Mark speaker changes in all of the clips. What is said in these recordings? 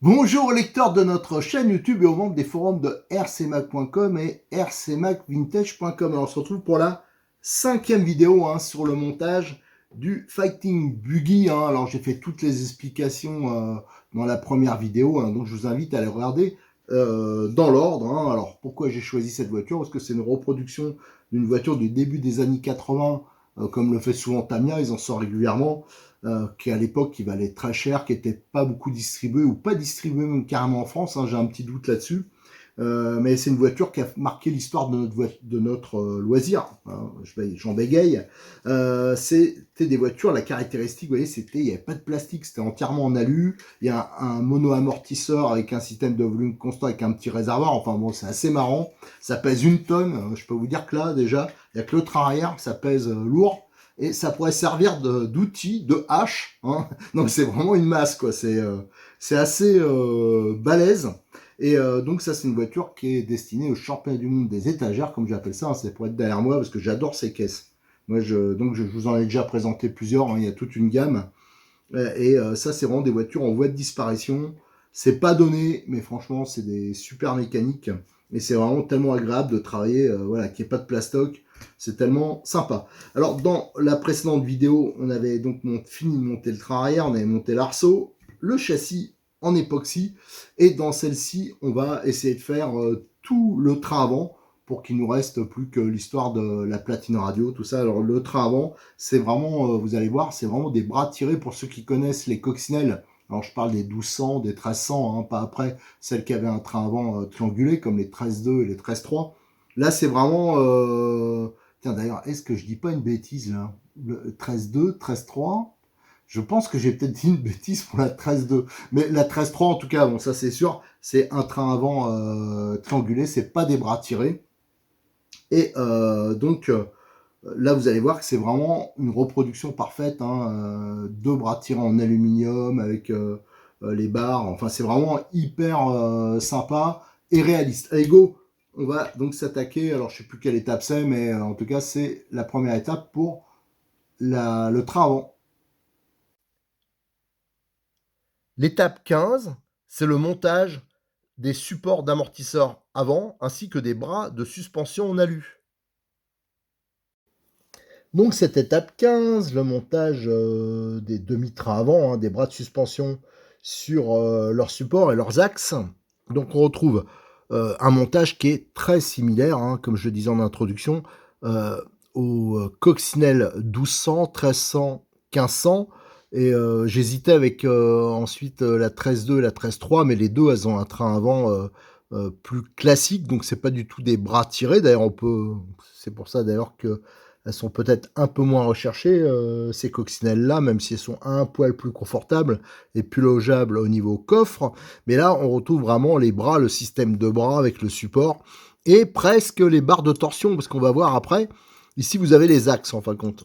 Speaker 1: Bonjour aux lecteurs de notre chaîne YouTube et aux membres des forums de rcmac.com et rcmacvintage.com. Alors on se retrouve pour la 5e vidéo sur le montage du Fighting Buggy. Alors j'ai fait toutes les explications dans la première vidéo, donc je vous invite à les regarder dans l'ordre. Alors pourquoi j'ai choisi cette voiture? Parce que c'est une reproduction d'une voiture du début des années 80, comme le fait souvent Tamiya, ils en sortent régulièrement. Qui à l'époque qui valait très cher, qui n'était pas beaucoup distribué ou pas distribué même carrément en France, j'ai un petit doute là-dessus. Mais c'est une voiture qui a marqué l'histoire de notre loisir. J'en bégaye. C'était des voitures, la caractéristique, vous voyez, il n'y avait pas de plastique, c'était entièrement en alu. Il y a un mono-amortisseur avec un système de volume constant avec un petit réservoir. Enfin bon, c'est assez marrant. Ça pèse 1 tonne. Je peux vous dire que là, déjà, il n'y a que le train arrière, ça pèse lourd. Et ça pourrait servir d'outil, de hache. Donc c'est vraiment une masse, quoi. C'est assez balèze. Et donc ça, c'est une voiture qui est destinée aux championnats du monde des étagères, comme j'appelle ça. C'est pour être derrière moi parce que j'adore ces caisses. Donc je vous en ai déjà présenté plusieurs. Il y a toute une gamme. Et ça, c'est vraiment des voitures en voie de disparition. C'est pas donné, mais franchement, c'est des super mécaniques. Et c'est vraiment tellement agréable de travailler, voilà, qu'il n'y ait pas de plastoc. C'est tellement sympa. Alors, dans la précédente vidéo, on avait donc fini de monter le train arrière, on avait monté l'arceau, le châssis en époxy. Et dans celle-ci, on va essayer de faire tout le train avant pour qu'il nous reste plus que l'histoire de la platine radio, tout ça. Alors, le train avant, c'est vraiment, vous allez voir, c'est vraiment des bras tirés pour ceux qui connaissent les coccinelles. Alors je parle des 1200, des 1300, pas après celles qui avaient un train avant triangulé, comme les 13.2 et les 13.3. Là c'est vraiment... Tiens d'ailleurs, est-ce que je dis pas une bêtise là? Le 13.2, 13.3, je pense que j'ai peut-être dit une bêtise pour la 13.2. Mais la 13.3 en tout cas, bon ça c'est sûr, c'est un train avant triangulé, c'est pas des bras tirés. Et donc... là, vous allez voir que c'est vraiment une reproduction parfaite. Deux bras tirés en aluminium avec les barres. Enfin, c'est vraiment hyper sympa et réaliste. Allez, go! On va donc s'attaquer. Alors, je ne sais plus quelle étape c'est, mais en tout cas, c'est la première étape pour le train avant. L'étape 15, c'est le montage des supports d'amortisseur avant ainsi que des bras de suspension en alu. Donc cette étape 15, le montage des demi-trains avant, des bras de suspension sur leurs supports et leurs axes. Donc on retrouve un montage qui est très similaire, comme je le disais en introduction, au Coccinelle 1200, 1300, 1500. Et j'hésitais avec ensuite la 13.2 et la 13.3, mais les deux, elles ont un train avant plus classique, donc c'est pas du tout des bras tirés. D'ailleurs, c'est pour ça d'ailleurs que elles sont peut-être un peu moins recherchées, ces coccinelles-là, même si elles sont un poil plus confortables et plus logeables au niveau coffre. Mais là, on retrouve vraiment les bras, le système de bras avec le support et presque les barres de torsion, parce qu'on va voir après. Ici, vous avez les axes, en fin de compte,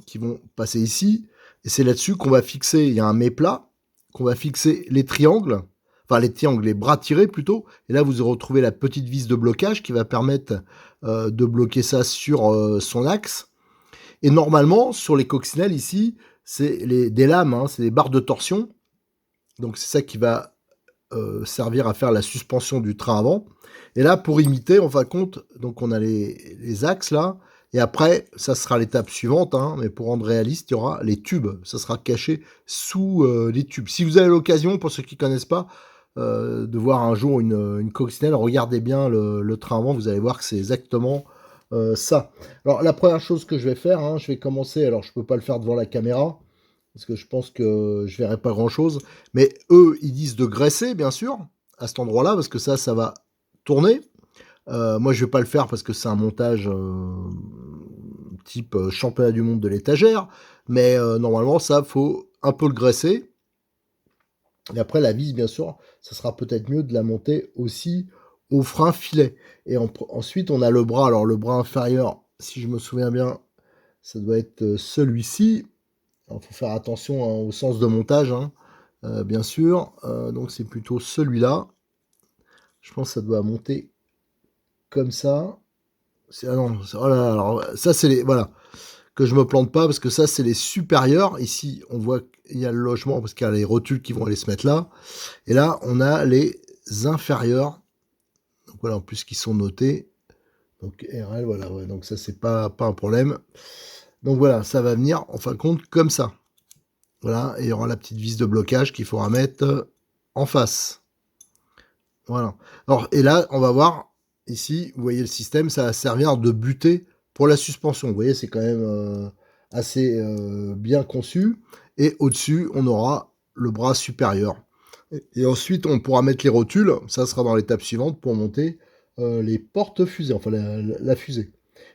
Speaker 1: qui vont passer ici. Et c'est là-dessus qu'on va fixer, il y a un mets-plat, qu'on va fixer les triangles, enfin les triangles, les bras tirés plutôt. Et là, vous retrouvez la petite vis de blocage qui va permettre de bloquer ça sur son axe. Et normalement, sur les coccinelles ici, c'est des lames, c'est des barres de torsion. Donc c'est ça qui va servir à faire la suspension du train avant. Et là, pour imiter, en fin de compte, donc on a les axes là. Et après, ça sera l'étape suivante, mais pour rendre réaliste, il y aura les tubes. Ça sera caché sous les tubes. Si vous avez l'occasion, pour ceux qui ne connaissent pas, de voir un jour une coccinelle, regardez bien le train avant, vous allez voir que c'est exactement ça. Alors la première chose que je vais faire, je vais commencer, alors je peux pas le faire devant la caméra, parce que je pense que je verrai pas grand chose, mais eux ils disent de graisser bien sûr, à cet endroit là, parce que ça va tourner. Moi je vais pas le faire parce que c'est un montage type championnat du monde de l'étagère, mais normalement ça faut un peu le graisser. Et après, la vis, bien sûr, ça sera peut-être mieux de la monter aussi au frein filet. Et ensuite, on a le bras. Alors, le bras inférieur, si je me souviens bien, ça doit être celui-ci. Il faut faire attention au sens de montage, bien sûr. Donc, c'est plutôt celui-là. Je pense que ça doit monter comme ça. Ah non, oh là là, alors, ça, c'est les... Voilà. que je me plante pas, parce que ça, c'est les supérieurs. Ici, on voit qu'il y a le logement, parce qu'il y a les rotules qui vont aller se mettre là. Et là, on a les inférieurs. Donc voilà, en plus, qui sont notés. Donc RL, voilà, ouais, donc ça, c'est pas un problème. Donc voilà, ça va venir, en fin de compte, comme ça. Voilà, et il y aura la petite vis de blocage qu'il faudra mettre en face. Voilà. Alors, et là, on va voir, ici, vous voyez le système, ça va servir de butée pour la suspension. Vous voyez, c'est quand même assez bien conçu. Et au-dessus, on aura le bras supérieur. Et ensuite, on pourra mettre les rotules, ça sera dans l'étape suivante, pour monter les portes-fusées, enfin la fusée.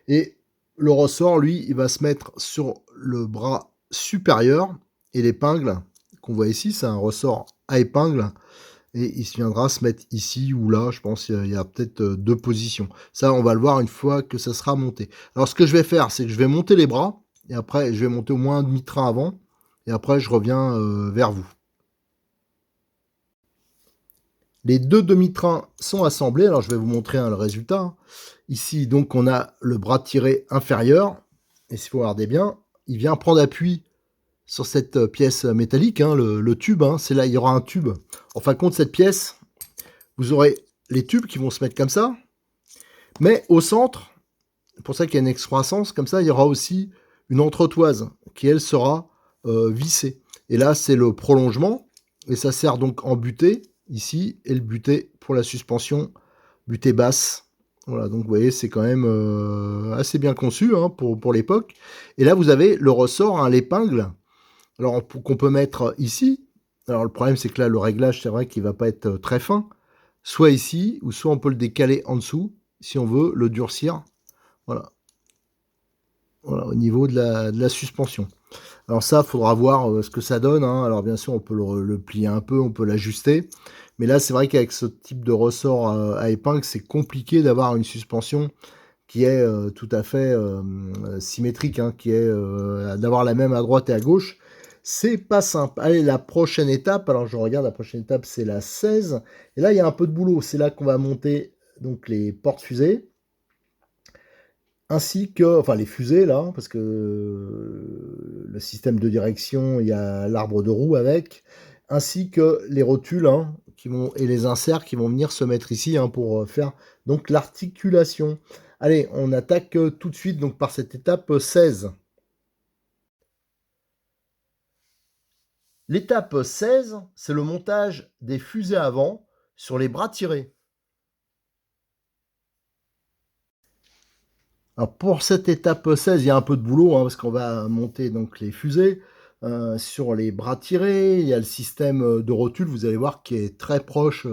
Speaker 1: Et le ressort, lui, il va se mettre sur le bras supérieur, et l'épingle qu'on voit ici, c'est un ressort à épingle, et il viendra se mettre ici ou là, je pense qu'il y a peut-être deux positions. Ça, on va le voir une fois que ça sera monté. Alors, ce que je vais faire, c'est que je vais monter les bras, et après, je vais monter au moins un demi-train avant, et après, je reviens vers vous. Les deux demi-trains sont assemblés, alors je vais vous montrer le résultat. Ici, donc, on a le bras tiré inférieur, et si vous regardez bien, il vient prendre appui sur cette pièce métallique, le tube, c'est là, il y aura un tube. En fin de compte, cette pièce, vous aurez les tubes qui vont se mettre comme ça, mais au centre, c'est pour ça qu'il y a une excroissance, comme ça, il y aura aussi une entretoise qui, elle, sera vissée. Et là, c'est le prolongement, et ça sert donc en butée, ici, et le butée pour la suspension, butée basse. Voilà, donc vous voyez, c'est quand même assez bien conçu pour l'époque. Et là, vous avez le ressort, l'épingle, alors qu'on peut mettre ici. Alors le problème, c'est que là, le réglage, c'est vrai qu'il va pas être très fin. Soit ici, ou soit on peut le décaler en dessous, si on veut le durcir. Voilà. Voilà, au niveau de la suspension. Alors ça, il faudra voir ce que ça donne. Alors bien sûr, on peut le plier un peu, on peut l'ajuster. Mais là, c'est vrai qu'avec ce type de ressort à épingle, c'est compliqué d'avoir une suspension qui est tout à fait symétrique, qui est d'avoir la même à droite et à gauche. C'est pas simple. Allez, la prochaine étape, alors je regarde, la prochaine étape, c'est la 16. Et là, il y a un peu de boulot. C'est là qu'on va monter donc les portes-fusées, ainsi que, enfin les fusées là, parce que le système de direction, il y a l'arbre de roue avec, ainsi que les rotules qui vont, et les inserts qui vont venir se mettre ici pour faire donc l'articulation. Allez, on attaque tout de suite donc par cette étape 16. L'étape 16, c'est le montage des fusées avant sur les bras tirés. Alors pour cette étape 16, il y a un peu de boulot, parce qu'on va monter donc les fusées sur les bras tirés. Il y a le système de rotule, vous allez voir, qui est très proche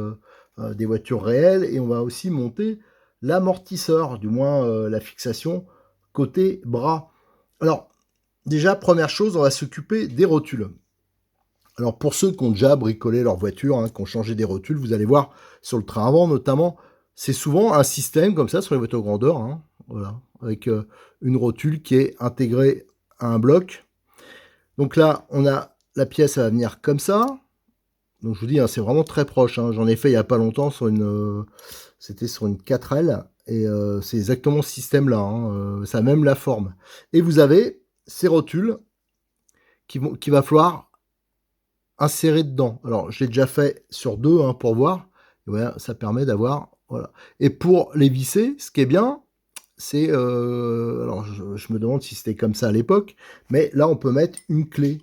Speaker 1: des voitures réelles. Et on va aussi monter l'amortisseur, du moins la fixation côté bras. Alors, déjà, première chose, on va s'occuper des rotules. Alors pour ceux qui ont déjà bricolé leur voiture, qui ont changé des rotules, vous allez voir sur le train avant notamment, c'est souvent un système comme ça sur les voitures grandeur, voilà, avec une rotule qui est intégrée à un bloc. Donc là, on a la pièce, elle va venir comme ça. Donc je vous dis, c'est vraiment très proche. J'en ai fait il n'y a pas longtemps sur c'était sur une 4L et c'est exactement ce système-là. Ça a même la forme. Et vous avez ces rotules qu'il va falloir insérer dedans. Alors, je l'ai déjà fait sur deux pour voir. Et voilà, ça permet d'avoir... Voilà. Et pour les visser, ce qui est bien, c'est... alors, je me demande si c'était comme ça à l'époque, mais là, on peut mettre une clé.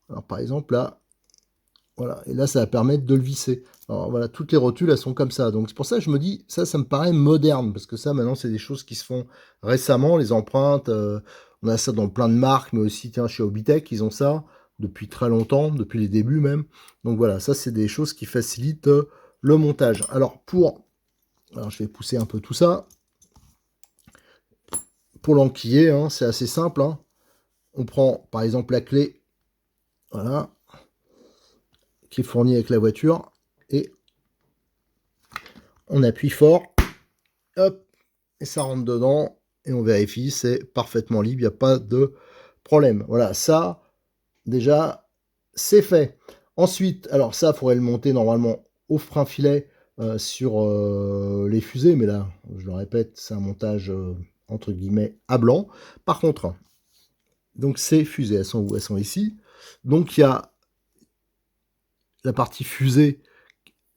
Speaker 1: Alors, par exemple, là, voilà. Et là, ça va permettre de le visser. Alors, voilà, toutes les rotules, elles sont comme ça. Donc, c'est pour ça que je me dis, ça me paraît moderne, parce que ça, maintenant, c'est des choses qui se font récemment, les empreintes. On a ça dans plein de marques, mais aussi, tiens, chez Hobbytech, ils ont ça depuis très longtemps, depuis les débuts même. Donc voilà, ça c'est des choses qui facilitent le montage. Alors je vais pousser un peu tout ça. Pour l'enquiller, c'est assez simple. On prend par exemple la clé, voilà, qui est fournie avec la voiture, et on appuie fort, hop, et ça rentre dedans, et on vérifie, c'est parfaitement libre, il n'y a pas de problème. Voilà, ça, déjà, c'est fait. Ensuite, alors ça, il faudrait le monter normalement au frein filet sur les fusées, mais là, je le répète, c'est un montage entre guillemets à blanc. Par contre, Donc ces fusées, elles sont où? Elles sont ici. Donc il y a la partie fusée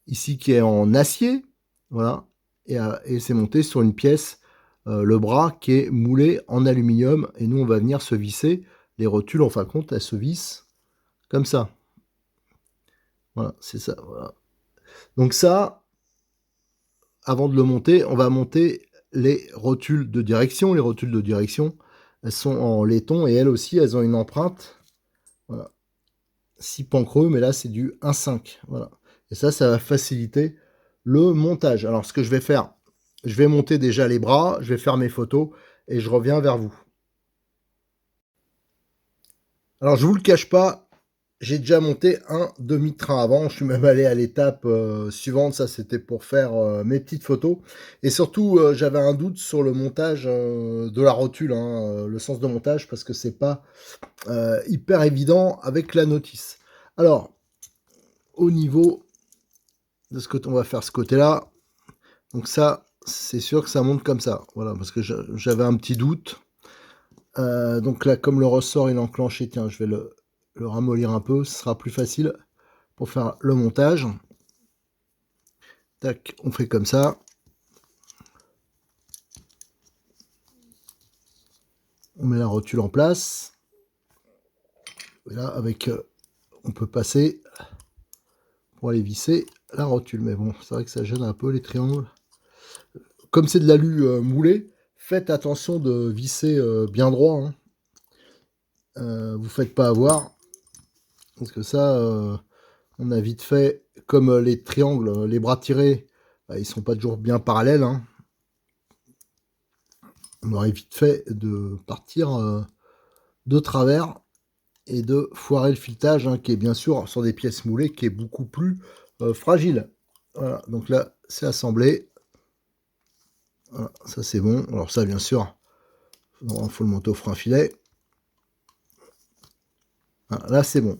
Speaker 1: ici qui est en acier, voilà, et c'est monté sur une pièce, le bras qui est moulé en aluminium, et nous on va venir se visser les rotules, en fin de compte, elles se vissent comme ça. Voilà, c'est ça, voilà. Donc ça, avant de le monter, on va monter les rotules de direction. Les rotules de direction, elles sont en laiton, et elles aussi, elles ont une empreinte, voilà, 6 pans creux, mais là c'est du 1,5, voilà. Et ça va faciliter le montage. Alors ce que je vais faire, je vais monter déjà les bras, je vais faire mes photos, et je reviens vers vous. Alors je vous le cache pas, j'ai déjà monté un demi-train avant, je suis même allé à l'étape suivante, ça c'était pour faire mes petites photos. Et surtout, j'avais un doute sur le montage de la rotule, hein, le sens de montage, parce que c'est pas hyper évident avec la notice. Alors, au niveau de ce que on va faire ce côté-là, donc ça, c'est sûr que ça monte comme ça, voilà, parce que j'avais un petit doute. Donc là, comme le ressort il est enclenché, tiens, je vais le ramollir un peu, ce sera plus facile pour faire le montage. Tac, on fait comme ça. On met la rotule en place. Et là, avec, on peut passer pour aller visser la rotule. Mais bon, c'est vrai que ça gêne un peu les triangles. Comme c'est de l'alu moulé, faites attention de visser bien droit, hein. Vous faites pas avoir, parce que ça, on a vite fait, comme les triangles, les bras tirés, bah, ils sont pas toujours bien parallèles, hein. On aurait vite fait de partir de travers et de foirer le filetage, hein, qui est bien sûr sur des pièces moulées, qui est beaucoup plus fragile. Voilà, donc là, c'est assemblé. Voilà, ça c'est bon. Alors ça, bien sûr, il faut le monter au frein filet. Voilà, là, c'est bon.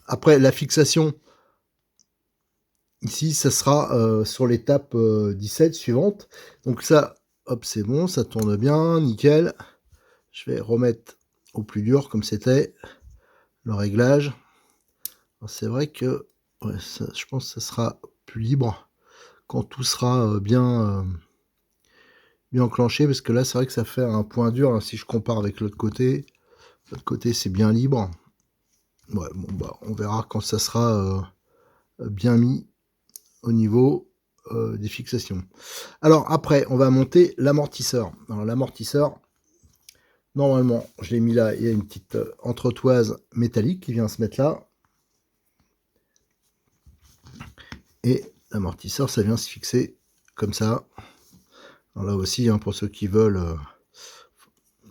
Speaker 1: Après, la fixation, ici, ça sera sur l'étape 17 suivante. Donc ça, hop, c'est bon, ça tourne bien, nickel. Je vais remettre au plus dur, comme c'était, le réglage. C'est vrai que ouais, ça, je pense que ça sera plus libre quand tout sera bien enclenché, parce que là c'est vrai que ça fait un point dur, hein, si je compare avec l'autre côté. L'autre côté c'est bien libre. Ouais, bon, bah, on verra quand ça sera bien mis au niveau des fixations. Alors après on va monter l'amortisseur. Alors l'amortisseur, normalement je l'ai mis là, il y a une petite entretoise métallique qui vient se mettre là. Et l'amortisseur, ça vient se fixer comme ça. Alors là aussi, hein, pour ceux qui veulent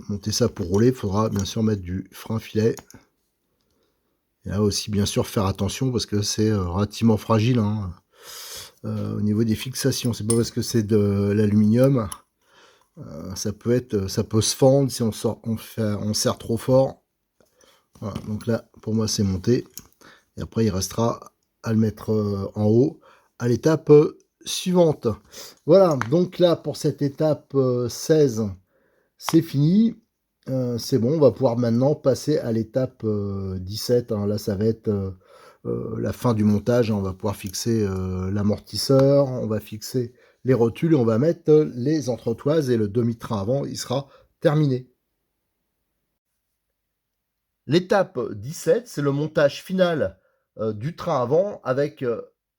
Speaker 1: monter ça pour rouler, il faudra bien sûr mettre du frein filet. Et là aussi, bien sûr, faire attention parce que c'est relativement fragile, hein, au niveau des fixations. C'est pas parce que c'est de l'aluminium, ça peut se fendre si on serre trop fort. Voilà, donc là, pour moi, c'est monté. Et après, il restera à le mettre en haut à l'étape suivante. Voilà, donc là, pour cette étape 16, c'est fini. C'est bon, on va pouvoir maintenant passer à l'étape 17. Hein. Là, ça va être la fin du montage. On va pouvoir fixer l'amortisseur, on va fixer les rotules et on va mettre les entretoises, et le demi-train avant, il sera terminé. L'étape 17, c'est le montage final du train avant avec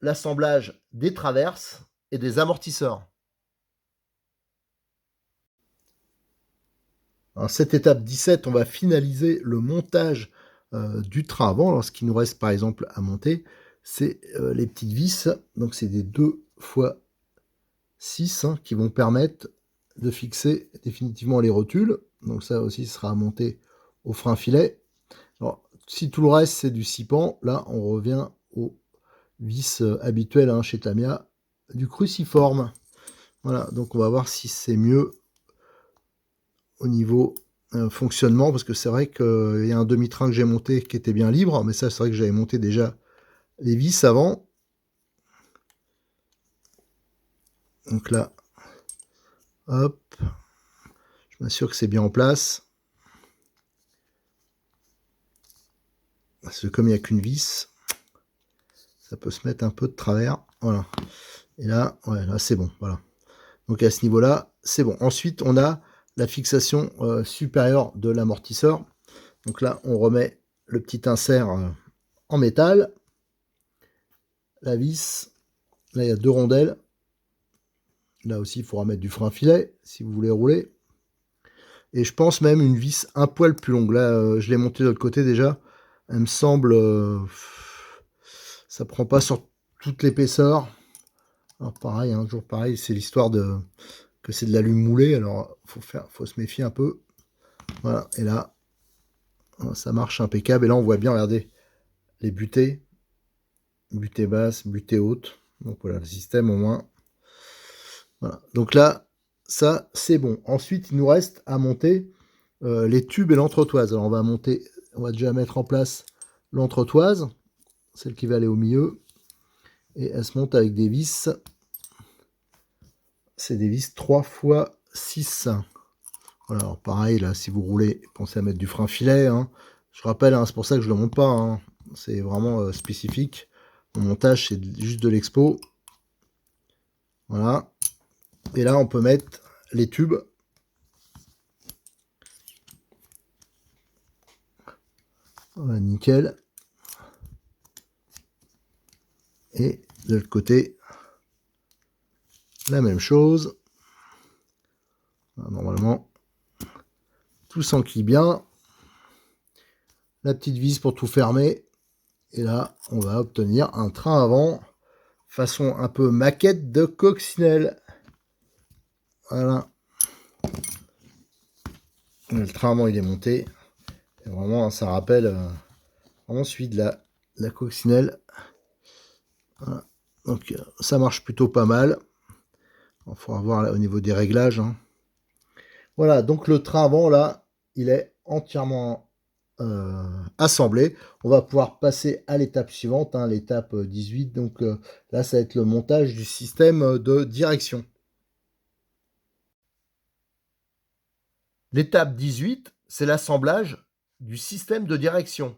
Speaker 1: l'assemblage des traverses et des amortisseurs. Dans cette étape 17, on va finaliser le montage du train avant. Alors, ce qui nous reste par exemple à monter, c'est les petites vis. Donc c'est des 2 x 6 hein, qui vont permettre de fixer définitivement les rotules. Donc ça aussi sera à monter au frein filet. Alors, si tout le reste c'est du 6 pans, là on revient aux vis habituelles hein, chez Tamiya, du cruciforme. Voilà, donc on va voir si c'est mieux au niveau fonctionnement, parce que c'est vrai qu'il y a un demi-train que j'ai monté qui était bien libre, mais ça c'est vrai que j'avais monté déjà les vis avant. Donc là, hop, je m'assure que c'est bien en place. parce que comme il n'y a qu'une vis, ça peut se mettre un peu de travers. Voilà. Et là, ouais, là c'est bon. Voilà. Donc à ce niveau-là, c'est bon. Ensuite, on a la fixation supérieure de l'amortisseur. Donc là, on remet le petit insert en métal. La vis. Là, il y a 2 rondelles. Là aussi, il faudra mettre du frein filet si vous voulez rouler. Et je pense même une vis un poil plus longue. Là, je l'ai montée de l'autre côté déjà. Elle me semble... ça prend pas sur toute l'épaisseur. Alors pareil, hein, toujours pareil, c'est l'histoire de que c'est de l'alu moulé. Alors, faut se méfier un peu. Voilà, et là, ça marche impeccable. Et là, on voit bien, regardez, les butées. Butée basse, butée haute. Donc voilà, le système au moins. Voilà. Donc là, ça, c'est bon. Ensuite, il nous reste à monter les tubes et l'entretoise. Alors, on va déjà mettre en place l'entretoise, celle qui va aller au milieu. Et elle se monte avec des vis. C'est des vis 3x6. Voilà, alors pareil, là, si vous roulez, pensez à mettre du frein filet. Hein. Je rappelle, hein, c'est pour ça que je ne le monte pas. Hein. C'est vraiment spécifique. Mon montage, c'est juste de l'expo. Voilà. Et là, on peut mettre les tubes. Voilà, nickel. Et de l'autre côté, la même chose. Voilà, normalement, tout s'enquille bien. La petite vis pour tout fermer. Et là, on va obtenir un train avant, façon un peu maquette de coccinelle. Voilà. Le train avant, il est monté. Et vraiment, ça rappelle vraiment celui de la coccinelle. Voilà. Donc, ça marche plutôt pas mal. Il faudra voir là, au niveau des réglages. Hein. Voilà, donc le train avant, là, il est entièrement assemblé. On va pouvoir passer à l'étape suivante, hein, l'étape 18. Donc là, ça va être le montage du système de direction. L'étape 18, c'est l'assemblage du système de direction.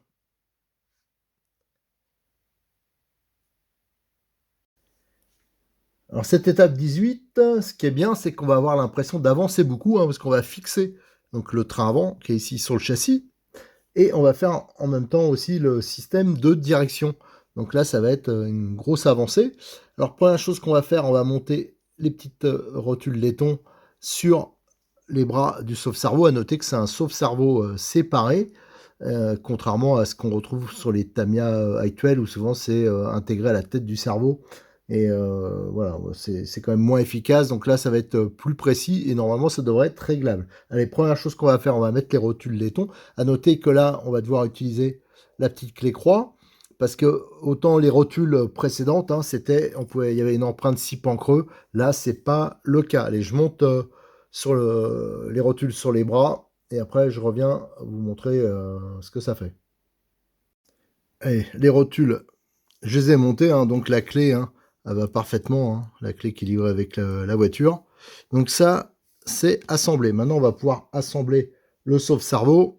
Speaker 1: Alors cette étape 18, ce qui est bien, c'est qu'on va avoir l'impression d'avancer beaucoup, hein, parce qu'on va fixer donc, le train avant, qui est ici sur le châssis, et on va faire en même temps aussi le système de direction. Donc là, ça va être une grosse avancée. Alors première chose qu'on va faire, on va monter les petites rotules laiton sur les bras du sauve-cerveau. À noter que c'est un sauve-cerveau séparé, contrairement à ce qu'on retrouve sur les Tamiya actuels, où souvent c'est intégré à la tête du cerveau. Et voilà, c'est quand même moins efficace. Donc là, ça va être plus précis et normalement, ça devrait être réglable. Allez, première chose qu'on va faire, on va mettre les rotules laiton. À noter que là, on va devoir utiliser la petite clé croix. Parce que autant les rotules précédentes, hein, il y avait une empreinte 6 pans creux. Là, c'est pas le cas. Allez, je monte sur les rotules sur les bras. Et après, je reviens vous montrer ce que ça fait. Allez, les rotules, je les ai montées. Hein, donc la clé, hein, elle va parfaitement. Hein, la clé qui est livrée avec la voiture. Donc ça, c'est assemblé. Maintenant, on va pouvoir assembler le sauve-cerveau.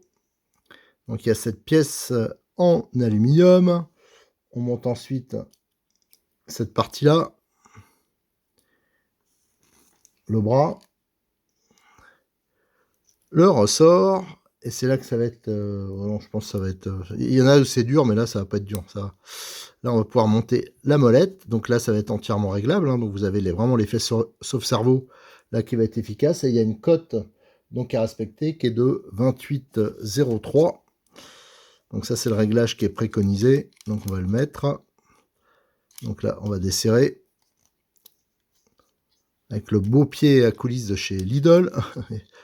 Speaker 1: Donc il y a cette pièce en aluminium. On monte ensuite cette partie-là. Le bras. Le ressort. Et c'est là que ça va être... non, je pense que ça va être... il y en a où c'est dur, mais là, ça va pas être dur. Ça. Là, on va pouvoir monter la molette. Donc là, ça va être entièrement réglable. Hein. Donc vous avez vraiment l'effet sauve-cerveau là qui va être efficace. Et il y a une cote donc à respecter qui est de 28,03. Donc ça, c'est le réglage qui est préconisé. Donc on va le mettre. Donc là, on va desserrer. Avec le beau pied à coulisses de chez Lidl.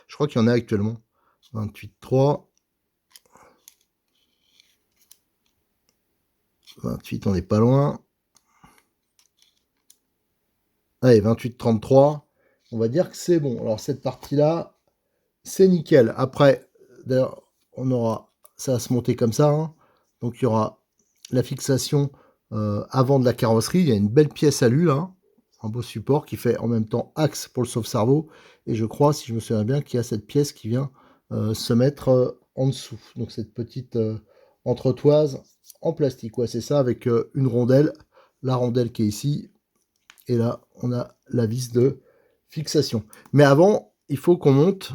Speaker 1: Je crois qu'il y en a actuellement. 28,3. 28, on n'est pas loin. Allez, 28,33. On va dire que c'est bon. Alors cette partie-là, c'est nickel. Après, d'ailleurs, ça va se monter comme ça. Hein. Donc il y aura la fixation avant de la carrosserie. Il y a une belle pièce alu là. Un beau support qui fait en même temps axe pour le sauve-cerveau. Et je crois, si je me souviens bien, qu'il y a cette pièce qui vient se mettre en dessous. Donc cette petite entre toises en plastique. Ouais, c'est ça, avec une rondelle, la rondelle qui est ici, et là, on a la vis de fixation. Mais avant, il faut qu'on monte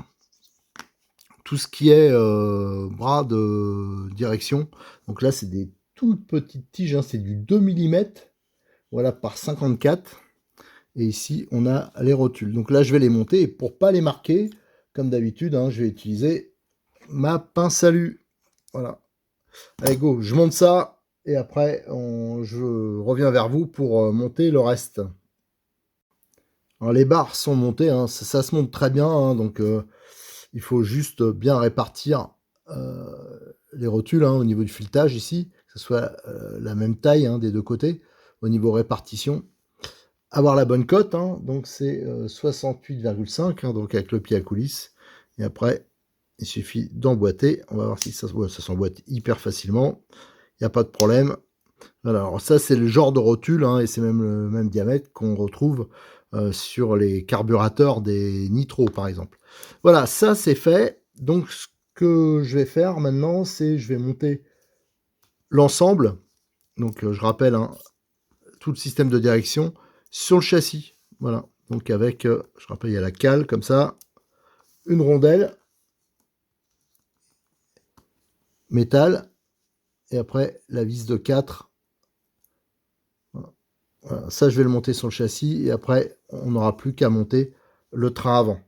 Speaker 1: tout ce qui est bras de direction. Donc là, c'est des toutes petites tiges, hein, c'est du 2 mm, voilà, par 54. Et ici, on a les rotules. Donc là, je vais les monter, et pour pas les marquer, comme d'habitude, hein, je vais utiliser ma pince à lu. Voilà. Allez, go, je monte ça, et après, je reviens vers vous pour monter le reste. Alors, les barres sont montées, hein, ça se monte très bien, hein, donc il faut juste bien répartir les rotules, hein, au niveau du filetage ici, que ce soit la même taille, hein, des deux côtés, au niveau répartition. Avoir la bonne cote, hein, donc c'est 68,5, hein, donc avec le pied à coulisse. Et après, il suffit d'emboîter. On va voir si ça s'emboîte hyper facilement. Il n'y a pas de problème. Voilà, alors ça, c'est le genre de rotule, hein, et c'est même le même diamètre qu'on retrouve sur les carburateurs des Nitro, par exemple. Voilà, ça, c'est fait. Donc, ce que je vais faire maintenant, c'est je vais monter l'ensemble. Donc, je rappelle, hein, tout le système de direction sur le châssis. Voilà, donc avec, je rappelle, il y a la cale, comme ça, une rondelle, métal, et après, la vis de 4. Voilà, ça, je vais le monter sur le châssis, et après, on n'aura plus qu'à monter le train avant.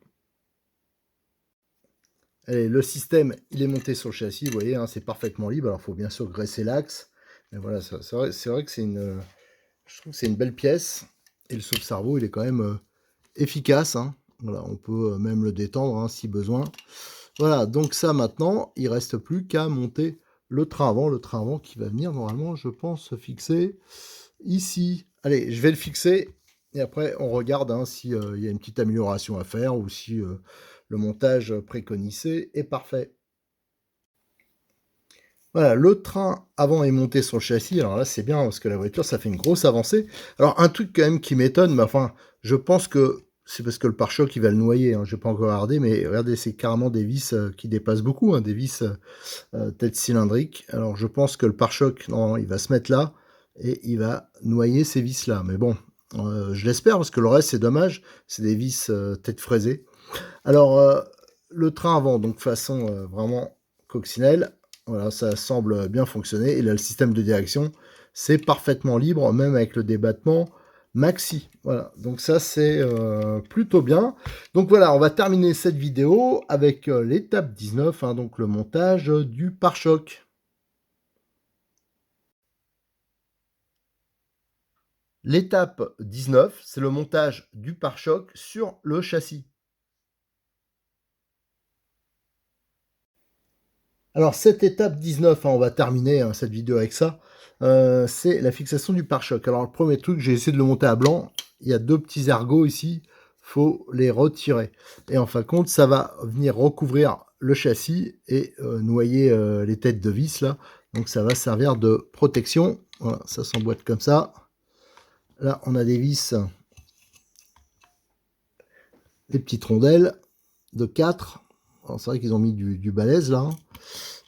Speaker 1: Allez, le système, il est monté sur le châssis, vous voyez, hein, c'est parfaitement libre. Alors, il faut bien sûr graisser l'axe. Mais voilà, c'est vrai que je trouve que c'est une belle pièce. Et le sauve-cerveau, il est quand même efficace, hein. Voilà, on peut même le détendre, hein, si besoin. Voilà, donc ça, maintenant, il reste plus qu'à monter le train avant qui va venir, normalement, je pense, se fixer ici. Allez, je vais le fixer, et après, on regarde, hein, si il y a une petite amélioration à faire, ou si le montage préconisé est parfait. Voilà, le train avant est monté sur le châssis. Alors là, c'est bien parce que la voiture, ça fait une grosse avancée. Alors, un truc quand même qui m'étonne, mais enfin, je pense que c'est parce que le pare-choc, il va le noyer, hein. Je n'ai pas encore regardé, mais regardez, c'est carrément des vis qui dépassent beaucoup, hein, des vis tête cylindrique. Alors, je pense que le pare-choc, non, il va se mettre là et il va noyer ces vis-là. Mais bon, je l'espère parce que le reste, c'est dommage. C'est des vis tête fraisée. Alors, le train avant, donc façon vraiment coccinelle. Voilà, ça semble bien fonctionner. Et là, le système de direction, c'est parfaitement libre, même avec le débattement maxi. Voilà, donc ça, c'est plutôt bien. Donc voilà, on va terminer cette vidéo avec l'étape 19, hein, donc le montage du pare-choc. L'étape 19, c'est le montage du pare-choc sur le châssis. Alors cette étape 19, hein, on va terminer, hein, cette vidéo avec ça, c'est la fixation du pare-choc. Alors le premier truc, j'ai essayé de le monter à blanc, il y a deux petits ergots ici, faut les retirer. Et en fin de compte, ça va venir recouvrir le châssis et noyer les têtes de vis là, donc ça va servir de protection. Voilà, ça s'emboîte comme ça. Là, on a des vis, des petites rondelles de 4. C'est vrai qu'ils ont mis du balèze là, hein.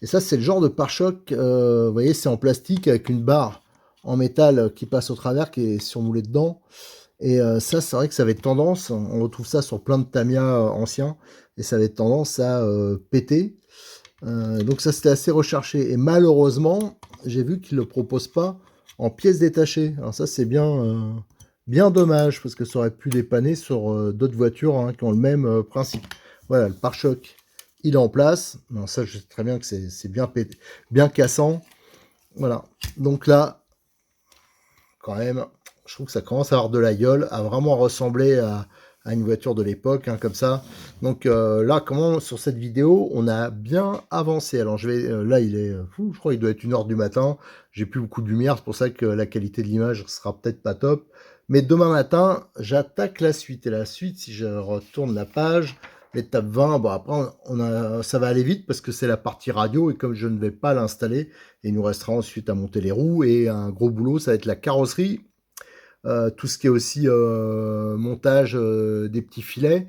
Speaker 1: Et ça, c'est le genre de pare-choc, vous voyez, c'est en plastique avec une barre en métal qui passe au travers, qui est surmoulée dedans. Et ça, c'est vrai que ça avait tendance, on retrouve ça sur plein de Tamiya anciens, et ça avait tendance à péter. Donc ça, c'était assez recherché. Et malheureusement, j'ai vu qu'ils ne le proposent pas en pièces détachées. Alors ça, c'est bien dommage, parce que ça aurait pu dépanner sur d'autres voitures, hein, qui ont le même principe. Voilà, le pare-choc, il est en place. Non, ça, je sais très bien que c'est bien pété, bien cassant. Voilà. Donc là, quand même, je trouve que ça commence à avoir de la gueule, à vraiment ressembler à une voiture de l'époque, hein, comme ça. Donc là, comment sur cette vidéo, on a bien avancé. Alors je vais, là, il est fou, je crois qu'il doit être 1 h du matin. J'ai plus beaucoup de lumière, c'est pour ça que la qualité de l'image sera peut-être pas top. Mais demain matin, j'attaque la suite. Et la suite, si je retourne la page, l'étape 20, bon après, ça va aller vite parce que c'est la partie radio et comme je ne vais pas l'installer, il nous restera ensuite à monter les roues et un gros boulot, ça va être la carrosserie. Tout ce qui est aussi montage des petits filets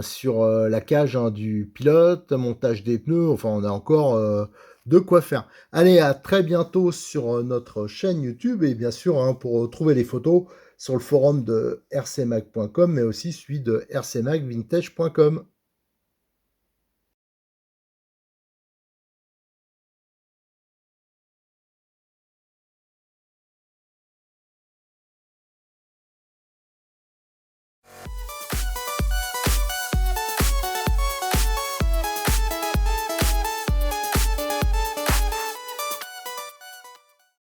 Speaker 1: sur la cage, hein, du pilote, montage des pneus, enfin on a encore de quoi faire. Allez, à très bientôt sur notre chaîne YouTube et bien sûr, hein, pour retrouver les photos sur le forum de rcmac.com, mais aussi celui de rcmacvintage.com.